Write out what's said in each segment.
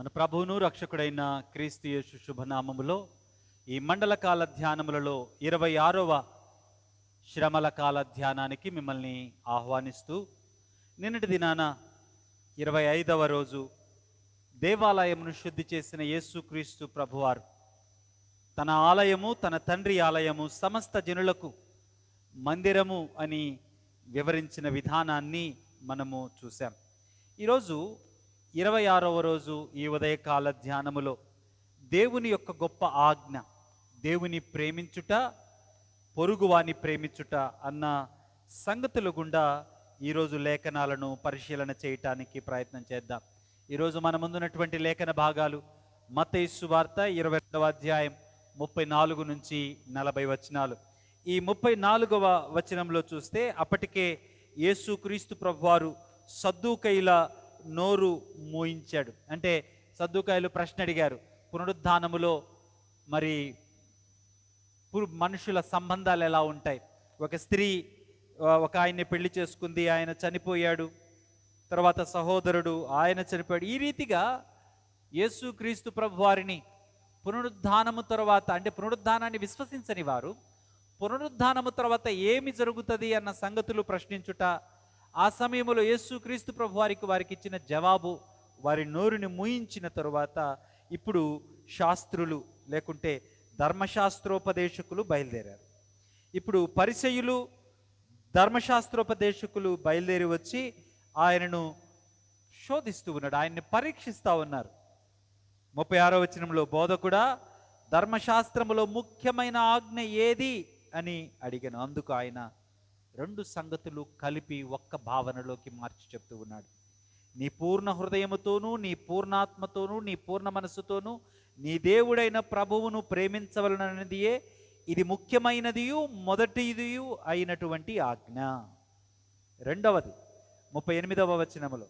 మన ప్రభువును రక్షకుడైన క్రీస్తు యేసు శుభనామములో ఈ మండల కాల ధ్యానములలో 26వ శ్రమల కాల ధ్యానానికి మిమ్మల్ని ఆహ్వానిస్తూ, నిన్నటి దినాన 25వ రోజు దేవాలయమును శుద్ధి చేసిన యేసుక్రీస్తు ప్రభువారు తన ఆలయము, తన తండ్రి ఆలయము సమస్త జనులకు మందిరము అని వివరించిన విధానాన్ని మనము చూసాం. ఈరోజు 26వ రోజు ఈ ఉదయకాల ధ్యానములో దేవుని యొక్క గొప్ప ఆజ్ఞ, దేవుని ప్రేమించుట, పొరుగువాని ప్రేమించుట అన్న సంగతుల గుండా ఈరోజు లేఖనాలను పరిశీలన చేయటానికి ప్రయత్నం చేద్దాం. ఈరోజు మన ముందున్నటువంటి లేఖన భాగాలు మత్తయి సువార్త 22వ అధ్యాయం 34 నుంచి 40 వచనాలు. ఈ 34వ వచనంలో చూస్తే, అప్పటికే యేసుక్రీస్తు ప్రభువారు సద్దూకైల నోరు మూయించాడు. అంటే సద్దూకాయలు ప్రశ్న అడిగారు, పునరుద్ధానములో మరి మనుషుల సంబంధాలు ఎలా ఉంటాయి? ఒక స్త్రీ ఒక ఆయన్ని పెళ్లి చేసుకుంది, ఆయన చనిపోయాడు, తర్వాత సహోదరుడు ఆయన చనిపోయాడు. ఈ రీతిగా యేసుక్రీస్తు ప్రభువారిని పునరుద్ధానము తర్వాత, అంటే పునరుద్ధానాన్ని విశ్వసించని వారు పునరుద్ధానము తర్వాత ఏమి జరుగుతుంది అన్న సంగతులు ప్రశ్నించుట, ఆ సమయంలో యేసుక్రీస్తు ప్రభువారికి వారికి ఇచ్చిన జవాబు, వారి నోరుని మూయించిన తరువాత ఇప్పుడు శాస్త్రులు లేకుంటే ధర్మశాస్త్రోపదేశకులు బయలుదేరారు. ఇప్పుడు పరిసయ్యులు, ధర్మశాస్త్రోపదేశకులు బయలుదేరి వచ్చి ఆయనను శోధిస్తూ ఉన్నాడు, ఆయన్ని పరీక్షిస్తూ ఉన్నారు. 36వ వచనంలో, బోధకుడా, ధర్మశాస్త్రములో ముఖ్యమైన ఆజ్ఞ ఏది అని అడిగాను. అందుకు ఆయన 2 సంగతులు కలిపి ఒక్క భావనలోకి మార్చి చెప్తూ ఉన్నాడు. నీ పూర్ణ హృదయముతోనూ, నీ పూర్ణాత్మతోనూ, నీ పూర్ణ మనస్సుతోనూ నీ దేవుడైన ప్రభువును ప్రేమించవలనన్నదియే ఇది ముఖ్యమైనదియు మొదటిదియు అయినటువంటి ఆజ్ఞ. రెండవది 38వ వచనములో,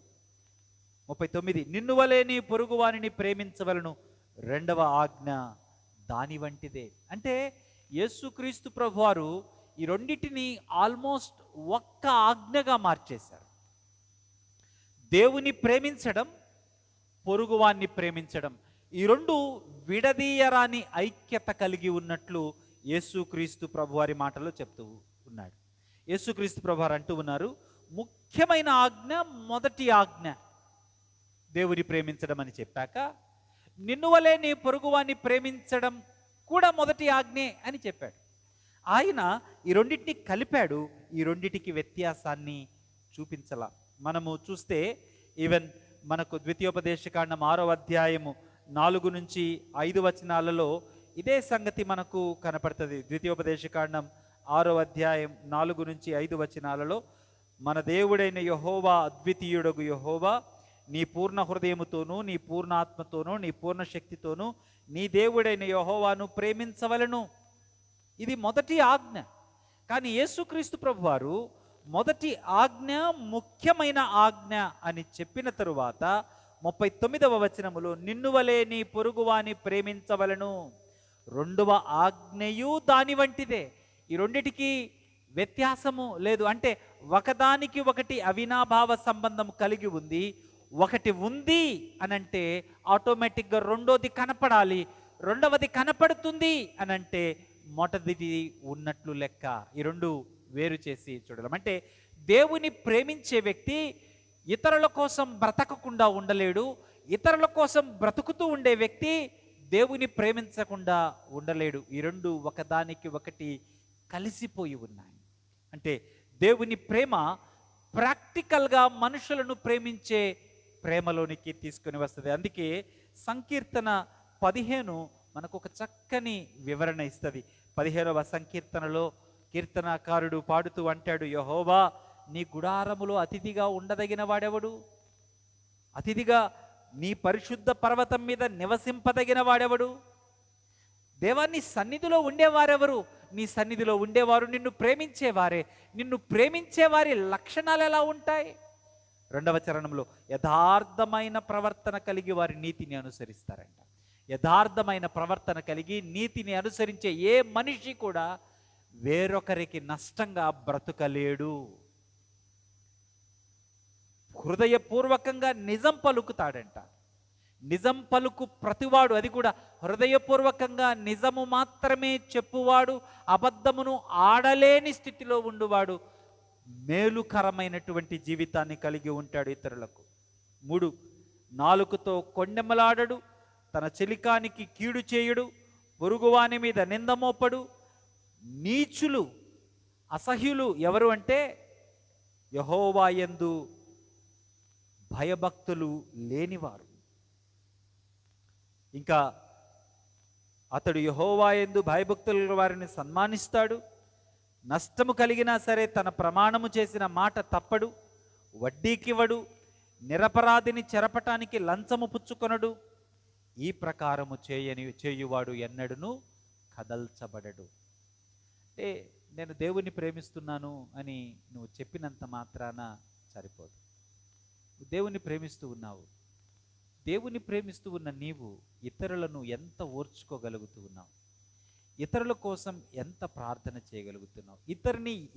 39, నిన్ను వలె నీ పొరుగువానిని ప్రేమించవలను రెండవ ఆజ్ఞ దాని వంటిదే. అంటే యేసుక్రీస్తు ప్రభువారు ఈ రెండిటిని ఆల్మోస్ట్ ఒక్క ఆజ్ఞగా మార్చేశారు. దేవుని ప్రేమించడం, పొరుగువాన్ని ప్రేమించడం, ఈ రెండు విడదీయరాని ఐక్యత కలిగి ఉన్నట్లు యేసుక్రీస్తు ప్రభువారి మాటలో చెప్తూ ఉన్నాడు. యేసుక్రీస్తు ప్రభువారు అంటూ ఉన్నారు, ముఖ్యమైన ఆజ్ఞ, మొదటి ఆజ్ఞ దేవుని ప్రేమించడం అని చెప్పాక, నిన్ను వలె నీ పొరుగువాన్ని ప్రేమించడం కూడా మొదటి ఆజ్ఞే అని చెప్పాడు. ఆయన ఈ రెండింటిని కలిపాడు, ఈ రెండిటికి వ్యత్యాసాన్ని చూపించాల. మనము చూస్తే ఈవెన్ మనకు ద్వితీయోపదేశకాండం 6వ అధ్యాయము 4 నుంచి 5 వచనాలలో ఇదే సంగతి మనకు కనపడుతుంది. ద్వితీయోపదేశకాండం 6వ అధ్యాయం 4 నుంచి 5 వచనాలలో, మన దేవుడైన యెహోవా అద్వితీయుడగు యెహోవా నీ పూర్ణ హృదయముతోనూ, నీ పూర్ణాత్మతోనూ, నీ పూర్ణ శక్తితోనూ నీ దేవుడైన యెహోవాను ప్రేమించవలను. ఇది మొదటి ఆజ్ఞ. కానీ యేసుక్రీస్తు ప్రభువారు మొదటి ఆజ్ఞ, ముఖ్యమైన ఆజ్ఞ అని చెప్పిన తరువాత 39వ వచనములో, నిన్ను వలె నీ పొరుగువాని ప్రేమించవలను రెండవ ఆజ్ఞయు దాని వంటిదే. ఈ రెండిటికి వ్యత్యాసము లేదు. అంటే ఒకదానికి ఒకటి అవినాభావ సంబంధం కలిగి ఉంది. ఒకటి ఉంది అనంటే ఆటోమేటిక్గా రెండోది కనపడాలి, రెండవది కనపడుతుంది అనంటే మొదటిది ఉన్నట్లు లెక్క. ఈ రెండు వేరు చేసి చూడడం. అంటే దేవుని ప్రేమించే వ్యక్తి ఇతరుల కోసం బ్రతకకుండా ఉండలేడు, ఇతరుల కోసం బ్రతుకుతూ ఉండే వ్యక్తి దేవుని ప్రేమించకుండా ఉండలేడు. ఈ రెండు ఒకదానికి ఒకటి కలిసిపోయి ఉన్నాయి. అంటే దేవుని ప్రేమ ప్రాక్టికల్గా మనుషులను ప్రేమించే ప్రేమలోనికి తీసుకొని వస్తుంది. అందుకే సంకీర్తన 15 మనకు ఒక చక్కని వివరణ ఇస్తుంది. 15వ సంకీర్తనలో కీర్తనాకారుడు పాడుతూ అంటాడు, యెహోవా నీ గుడారములో అతిథిగా ఉండదగిన వాడెవడు? అతిథిగా నీ పరిశుద్ధ పర్వతం మీద నివసింపదగిన వాడెవడు? దేవా, నీ సన్నిధిలో ఉండేవారెవరు? నీ సన్నిధిలో ఉండేవారు నిన్ను ప్రేమించేవారే. నిన్ను ప్రేమించేవారి లక్షణాలు ఎలా ఉంటాయి? 2వ చరణంలో, యథార్థమైన ప్రవర్తన కలిగి వారి నీతిని అనుసరిస్తారంట. యథార్థమైన ప్రవర్తన కలిగి నీతిని అనుసరించే ఏ మనిషి కూడా వేరొకరికి నష్టంగా బ్రతుకలేడు. హృదయపూర్వకంగా నిజం పలుకుతాడంట. నిజం పలుకు ప్రతివాడు, అది కూడా హృదయపూర్వకంగా నిజము మాత్రమే చెప్పువాడు, అబద్ధమును ఆడలేని స్థితిలో ఉండువాడు మేలుకరమైనటువంటి జీవితాన్ని కలిగి ఉంటాడు ఇతరులకు. 3, నాలుకతో కొండెమ్మలాడడు, తన చెలికానికి కీడు చేయుడు, పొరుగువాని మీద నిందమోపడు. నీచులు, అసహ్యులు ఎవరు అంటే యెహోవా యందు భయభక్తులు లేనివారు. ఇంకా అతడు యెహోవా యందు భయభక్తుల వారిని సన్మానిస్తాడు. నష్టము కలిగినా సరే తన ప్రమాణము చేసిన మాట తప్పడు. వడ్డీకివ్వడు, నిరపరాధిని చెరపటానికి లంచము పుచ్చుకొనడు. ఈ ప్రకారము చేయువాడు ఎన్నడును కదల్చబడడు. అంటే నేను దేవుని ప్రేమిస్తున్నాను అని నువ్వు చెప్పినంత మాత్రాన సరిపోదు. దేవుని ప్రేమిస్తూ ఉన్నావు. దేవుని ప్రేమిస్తూ ఉన్న నీవు ఇతరులను ఎంత ఓర్చుకోగలుగుతూ ఉన్నావు? ఇతరుల కోసం ఎంత ప్రార్థన చేయగలుగుతున్నావు?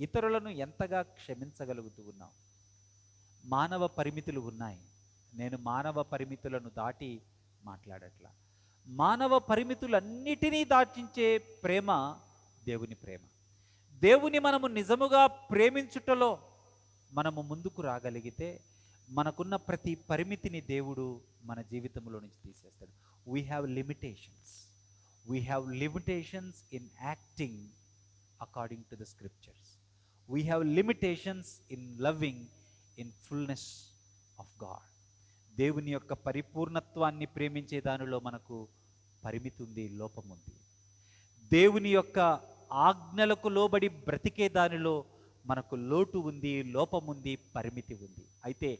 ఇతరులను ఎంతగా క్షమించగలుగుతూ ఉన్నావు? మానవ పరిమితులు ఉన్నాయి. నేను మానవ పరిమితులను దాటి మాట్లాడట్లా. మానవ పరిమితులన్నిటినీ దాటించే ప్రేమ దేవుని ప్రేమ. దేవుని మనము నిజముగా ప్రేమించుటలో మనము ముందుకు రాగలిగితే మనకున్న ప్రతి పరిమితిని దేవుడు మన జీవితంలో నుంచి తీసేస్తాడు. We have limitations in acting according to the scriptures. We have limitations in loving in fullness of God. దేవుని యొక్క పరిపూర్ణత్వాన్ని ప్రేమించే దానిలో మనకు పరిమితి ఉంది, లోపం ఉంది. దేవుని యొక్క ఆజ్ఞలకు లోబడి బ్రతికే దానిలో మనకు లోటు ఉంది, లోపం ఉంది, పరిమితి ఉంది. అయితే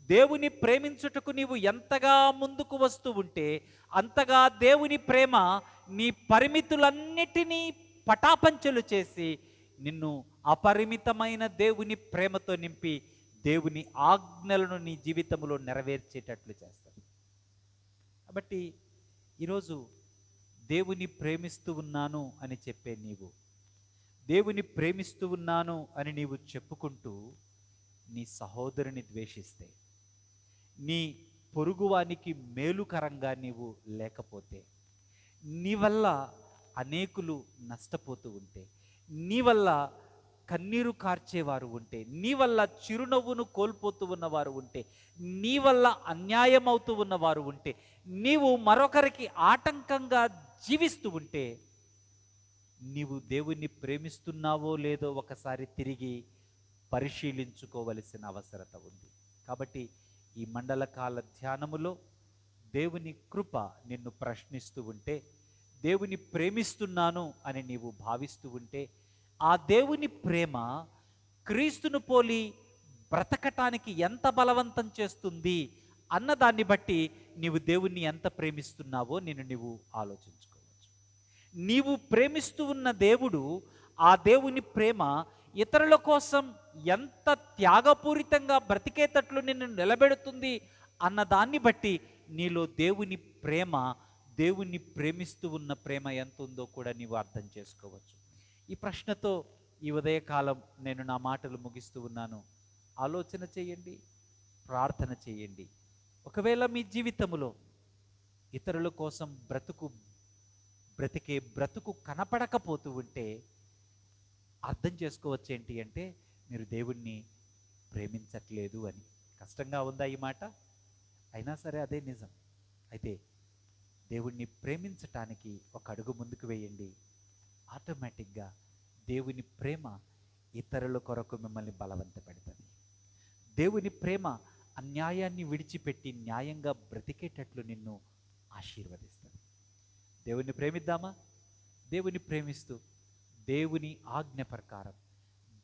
దేవుని ప్రేమించుటకు నీవు ఎంతగా ముందుకు వస్తూ ఉంటే అంతగా దేవుని ప్రేమ నీ పరిమితులన్నిటినీ పటాపంచలు చేసి నిన్ను అపరిమితమైన దేవుని ప్రేమతో నింపి దేవుని ఆజ్ఞలను నీ జీవితంలో నెరవేర్చేటట్లు చేస్తాడు. కాబట్టి ఈరోజు దేవుని ప్రేమిస్తూ ఉన్నాను అని చెప్పే నీవు, దేవుని ప్రేమిస్తూ ఉన్నాను అని నీవు చెప్పుకుంటూ నీ సహోదరుని ద్వేషిస్తే, నీ పొరుగువానికి మేలుకరంగా నీవు లేకపోతే, నీ వల్ల అనేకులు నష్టపోతూ ఉంటే, నీ వల్ల కన్నీరు కార్చేవారు ఉంటే, నీ వల్ల చిరునవ్వును కోల్పోతూ ఉన్నవారు ఉంటే, నీ వల్ల అన్యాయం అవుతూ ఉన్నవారు ఉంటే, నీవు మరొకరికి ఆటంకంగా జీవిస్తూ ఉంటే నీవు దేవుణ్ణి ప్రేమిస్తున్నావో లేదో ఒకసారి తిరిగి పరిశీలించుకోవలసిన అవసరత ఉంది. కాబట్టి ఈ మండలకాల ధ్యానములో దేవుని కృప నిన్ను ప్రశ్నిస్తూ ఉంటే, దేవుని ప్రేమిస్తున్నాను అని నీవు భావిస్తూ ఉంటే, ఆ దేవుని ప్రేమ క్రీస్తును పోలి బ్రతకటానికి ఎంత బలవంతం చేస్తుంది అన్నదాన్ని బట్టి నీవు దేవుణ్ణి ఎంత ప్రేమిస్తున్నావో నీవు ఆలోచించుకోవచ్చు. నీవు ప్రేమిస్తూ ఉన్న దేవుడు, ఆ దేవుని ప్రేమ ఇతరుల కోసం ఎంత త్యాగపూరితంగా బ్రతికేటట్లు నిన్ను నిలబెడుతుంది అన్నదాన్ని బట్టి నీలో దేవుని ప్రేమ, దేవుణ్ణి ప్రేమిస్తూ ఉన్న ప్రేమ ఎంత ఉందో కూడా నీవు అర్థం చేసుకోవచ్చు. ఈ ప్రశ్నతో ఈ ఉదయకాలం నేను నా మాటలు ముగిస్తూ ఉన్నాను. ఆలోచన చేయండి, ప్రార్థన చేయండి. ఒకవేళ మీ జీవితంలో ఇతరుల కోసం బ్రతికే బ్రతుకు కనపడకపోతూ ఉంటే అర్థం చేసుకోవచ్చు ఏంటి అంటే మీరు దేవుణ్ణి ప్రేమించట్లేదు అని. కష్టంగా ఉందా ఈ మాట? అయినా సరే అదే నిజం. అయితే దేవుణ్ణి ప్రేమించటానికి ఒక అడుగు ముందుకు వేయండి. ఆటోమేటిక్గా దేవుని ప్రేమ ఇతరుల కొరకు మిమ్మల్ని బలవంత పెడుతుంది. దేవుని ప్రేమ అన్యాయాన్ని విడిచిపెట్టి న్యాయంగా బ్రతికేటట్లు నిన్ను ఆశీర్వదిస్తుంది. దేవుని ప్రేమిద్దామా? దేవుని ప్రేమిస్తూ, దేవుని ఆజ్ఞ ప్రకారం,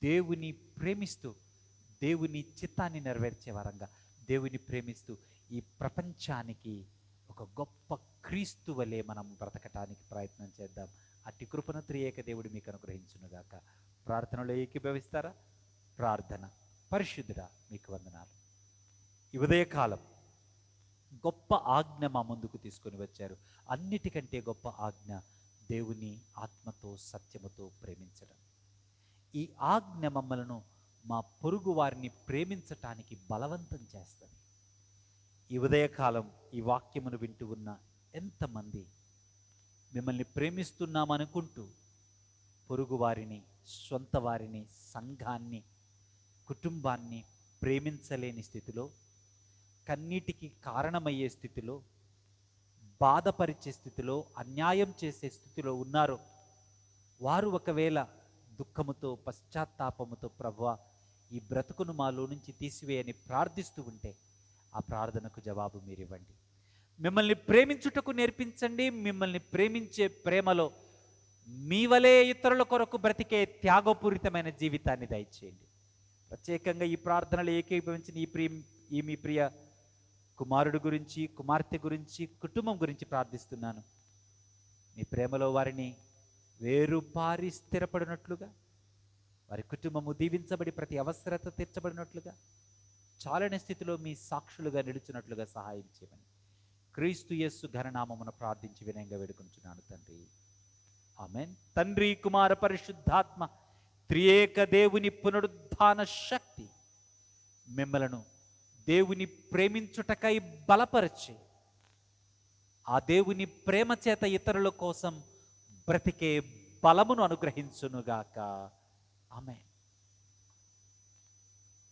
దేవుని ప్రేమిస్తూ, దేవుని చిత్తాన్ని నెరవేర్చే వరంగా దేవుని ప్రేమిస్తూ ఈ ప్రపంచానికి ఒక గొప్ప క్రీస్తు వలె మనం బ్రతకటానికి ప్రయత్నం చేద్దాం. అట్టి కృపను త్రియేక దేవుడు మీకు అనుగ్రహించునుగాక. ప్రార్థనలో ఏకీభవిస్తారా? ప్రార్థన. పరిశుద్ధుడా, మీకు వందనాలు. ఈ ఉదయకాలం గొప్ప ఆజ్ఞ మా ముందుకు తీసుకొని వచ్చారు. అన్నిటికంటే గొప్ప ఆజ్ఞ దేవుని ఆత్మతో సత్యముతో ప్రేమించడం. ఈ ఆజ్ఞ మమ్మలను మా పొరుగు వారిని ప్రేమించటానికి బలవంతం చేస్తుంది. ఈ ఉదయకాలం ఈ వాక్యమును వింటూ ఉన్న ఎంతమంది మిమ్మల్ని ప్రేమిస్తున్నామనుకుంటూ పొరుగు వారిని, సొంత వారిని, సంఘాన్ని, కుటుంబాన్ని ప్రేమించలేని స్థితిలో, కన్నీటికి కారణమయ్యే స్థితిలో, బాధపరిచే స్థితిలో, అన్యాయం చేసే స్థితిలో ఉన్నారో వారు ఒకవేళ దుఃఖముతో, పశ్చాత్తాపముతో ప్రభువా ఈ బ్రతుకును మాలో నుంచి తీసివేయని ప్రార్థిస్తూ ఉంటే ఆ ప్రార్థనకు జవాబు మీరివ్వండి. మిమ్మల్ని ప్రేమించుటకు నేర్పించండి. మిమ్మల్ని ప్రేమించే ప్రేమలో మీ వలే ఇతరుల కొరకు బ్రతికే త్యాగపూరితమైన జీవితాన్ని దయచేయండి. ప్రత్యేకంగా ఈ ప్రార్థనలు ఏకీభవించిన మీ ప్రియ కుమారుడు గురించి, కుమార్తె గురించి, కుటుంబం గురించి ప్రార్థిస్తున్నాను. మీ ప్రేమలో వారిని వేరుపారి స్థిరపడినట్లుగా, వారి కుటుంబము దీవించబడి ప్రతి అవసరత తీర్చబడినట్లుగా, చాలని స్థితిలో మీ సాక్షులుగా నిలుచున్నట్లుగా సహాయం చేయమని క్రీస్తు యేసు ఘననామమున ప్రార్థించి వినయంగా వేడుకుంటున్నాను తండ్రి. ఆమేన్. తండ్రి, కుమార, పరిశుద్ధాత్మ త్రియేక దేవుని పునరుద్ధాన శక్తి మిమ్మలను దేవుని ప్రేమించుటకై బలపరిచి ఆ దేవుని ప్రేమ చేత ఇతరుల కోసం బ్రతికే బలమును అనుగ్రహించునుగాక. ఆమేన్.